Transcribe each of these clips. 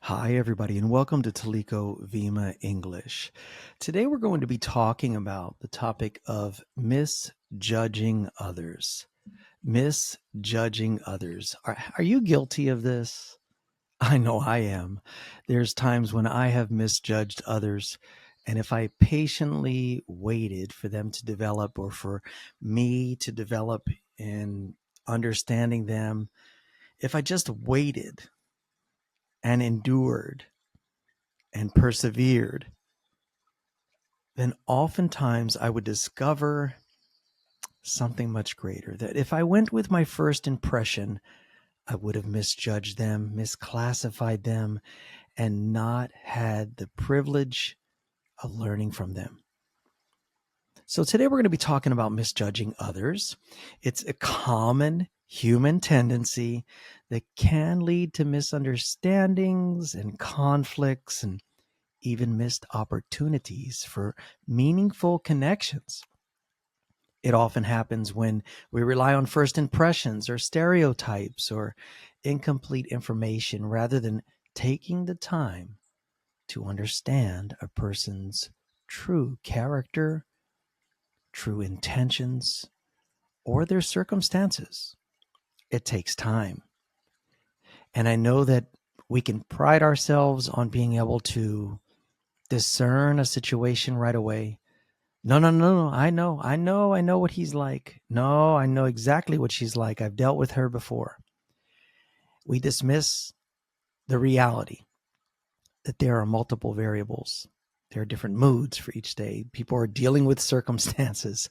Hi, everybody, and welcome to Teliko Vima English. Today, we're going to be talking about the topic of misjudging others. Misjudging others. Are you guilty of this? I know I am. There's times when I have misjudged others, and if I patiently waited for them to develop or for me to develop in understanding them, if I just waited and endured, and persevered, then oftentimes I would discover something much greater. That if I went with my first impression, I would have misjudged them, misclassified them, and not had the privilege of learning from them. So today we're going to be talking about misjudging others. It's a common human tendency that can lead to misunderstandings and conflicts and even missed opportunities for meaningful connections. It often happens when we rely on first impressions or stereotypes or incomplete information rather than taking the time to understand a person's true character, true intentions, or their circumstances. It takes time. And I know that we can pride ourselves on being able to discern a situation right away. No, no, no, no. I know what he's like. No, I know exactly what she's like. I've dealt with her before. We dismiss the reality that there are multiple variables. There are different moods for each day. People are dealing with circumstances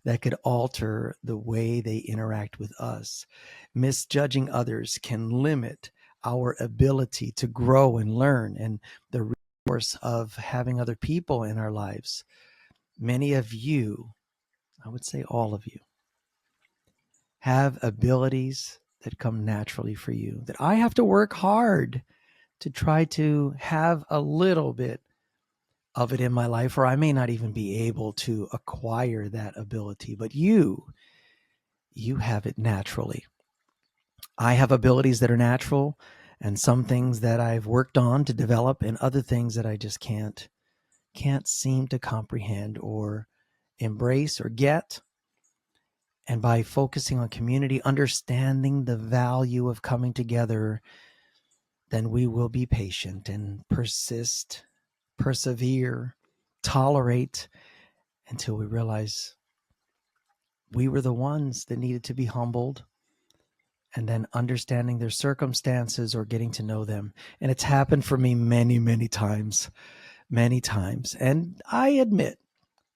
that could alter the way they interact with us. Misjudging others can limit our ability to grow and learn and the resource of having other people in our lives. Many of you, I would say all of you, have abilities that come naturally for you that I have to work hard to try to have a little bit of it in my life, or I may not even be able to acquire that ability, but you have it naturally. I have abilities that are natural and some things that I've worked on to develop and other things that I just can't seem to comprehend or embrace or get. And by focusing on community, understanding the value of coming together, then we will be patient and persist, persevere, tolerate until we realize we were the ones that needed to be humbled, and then understanding their circumstances or getting to know them. And it's happened for me many, many times, many times. And I admit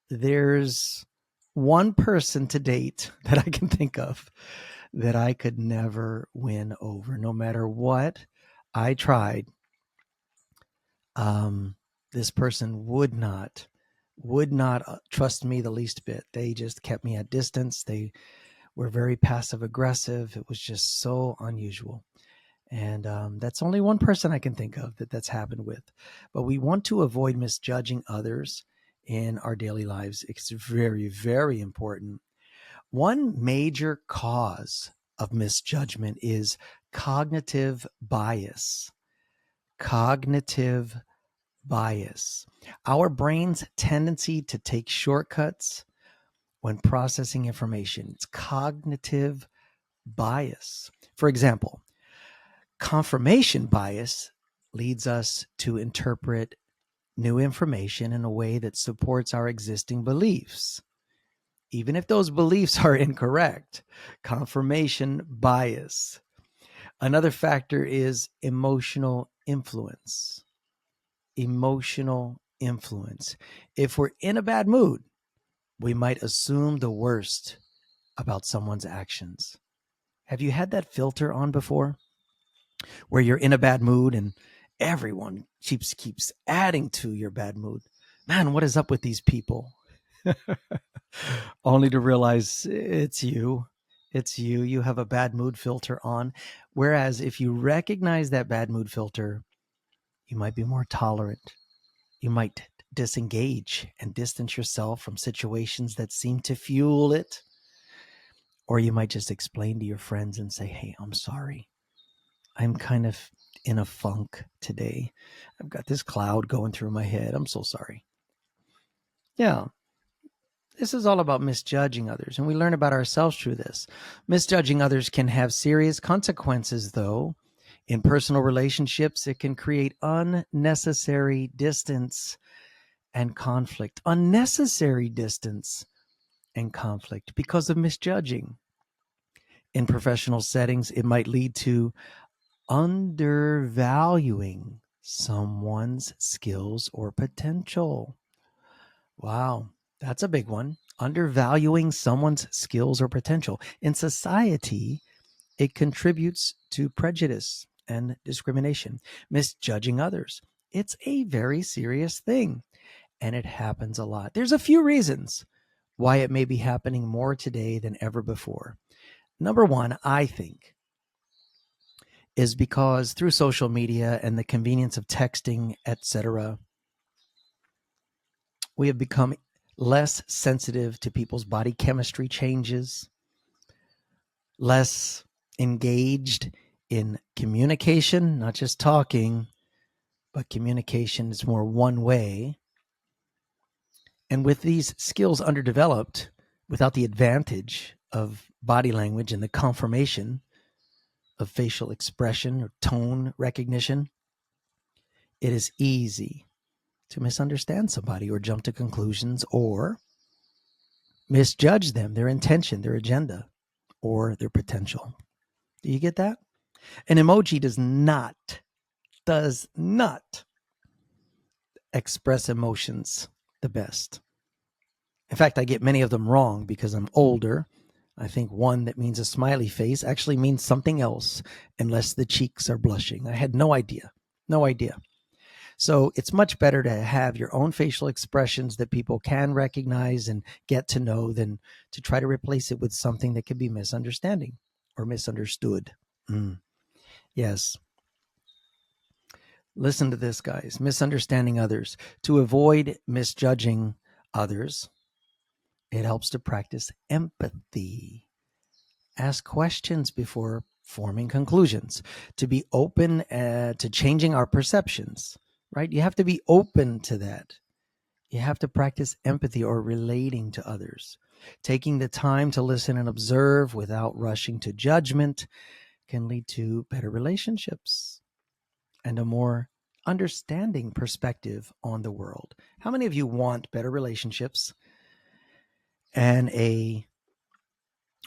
there's one person to date that I can think of that I could never win over, no matter what I tried. This person would not trust me the least bit. They just kept me at distance. They were very passive aggressive. It was just so unusual. And that's only one person I can think of that's happened with. But we want to avoid misjudging others in our daily lives. It's very, very important. One major cause of misjudgment is cognitive bias. Cognitive bias. Our brain's tendency to take shortcuts when processing information. It's cognitive bias. For example, confirmation bias leads us to interpret new information in a way that supports our existing beliefs, even if those beliefs are incorrect. Confirmation bias. Another factor is emotional influence. Emotional influence. If we're in a bad mood, we might assume the worst about someone's actions. Have you had that filter on before where you're in a bad mood and everyone keeps adding to your bad mood? Man, what is up with these people? Only to realize it's you. It's you. You have a bad mood filter on. Whereas if you recognize that bad mood filter, you might be more tolerant. You might disengage and distance yourself from situations that seem to fuel it. Or you might just explain to your friends and say, hey, I'm sorry. I'm kind of in a funk today. I've got this cloud going through my head. I'm so sorry. Yeah. This is all about misjudging others, and we learn about ourselves through this. Misjudging others can have serious consequences, though. In personal relationships, it can create unnecessary distance and conflict. Unnecessary distance and conflict because of misjudging. In professional settings, it might lead to undervaluing someone's skills or potential. Wow, that's a big one. Undervaluing someone's skills or potential. In society, it contributes to prejudice and discrimination. Misjudging others. It's a very serious thing, and it happens a lot. There's a few reasons why it may be happening more today than ever before. Number one, I think, is because through social media and the convenience of texting, etc., we have become less sensitive to people's body chemistry changes, less engaged in communication, not just talking, but communication is more one way. And with these skills underdeveloped, without the advantage of body language and the confirmation of facial expression or tone recognition, it is easy to misunderstand somebody or jump to conclusions or misjudge them, their intention, their agenda, or their potential. Do you get that? An emoji does not express emotions the best. In fact, I get many of them wrong because I'm older. I think one that means a smiley face actually means something else unless the cheeks are blushing. I had no idea. So it's much better to have your own facial expressions that people can recognize and get to know than to try to replace it with something that could be misunderstanding or misunderstood. Yes. Listen to this, guys. Misunderstanding others. To avoid misjudging others, it helps to practice empathy. Ask questions before forming conclusions. To be open to changing our perceptions, right? You have to be open to that. You have to practice empathy or relating to others. Taking the time to listen and observe without rushing to judgment can lead to better relationships and a more understanding perspective on the world. How many of you want better relationships and a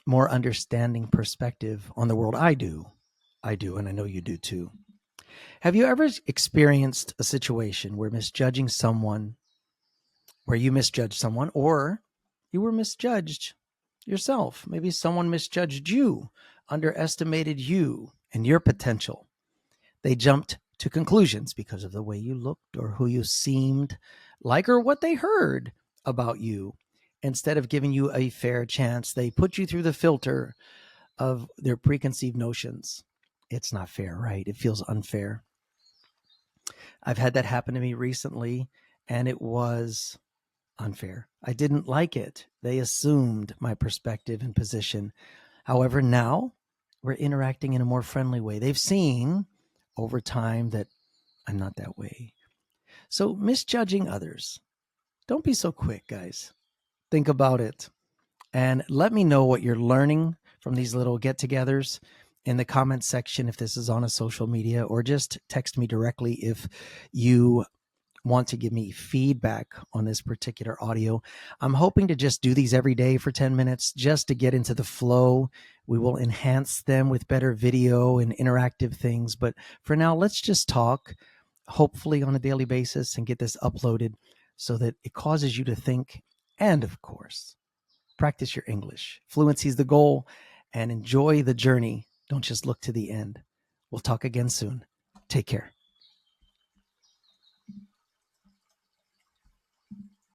more understanding perspective on the world? I do, and I know you do too. Have you ever experienced a situation where you misjudged someone, or you were misjudged yourself? Maybe someone misjudged you, underestimated you and your potential. They jumped to conclusions because of the way you looked or who you seemed like or what they heard about you. Instead of giving you a fair chance, they put you through the filter of their preconceived notions. It's not fair, right? It feels unfair. I've had that happen to me recently, and it was unfair. I didn't like it. They assumed my perspective and position. However, now we're interacting in a more friendly way. They've seen over time that I'm not that way. So misjudging others. Don't be so quick, guys. Think about it. And let me know what you're learning from these little get-togethers in the comments section if this is on a social media, or just text me directly if you want to give me feedback on this particular audio. I'm hoping to just do these every day for 10 minutes just to get into the flow. We will enhance them with better video and interactive things. But for now, let's just talk, hopefully on a daily basis, and get this uploaded so that it causes you to think and, of course, practice your English. Fluency is the goal, and enjoy the journey. Don't just look to the end. We'll talk again soon. Take care.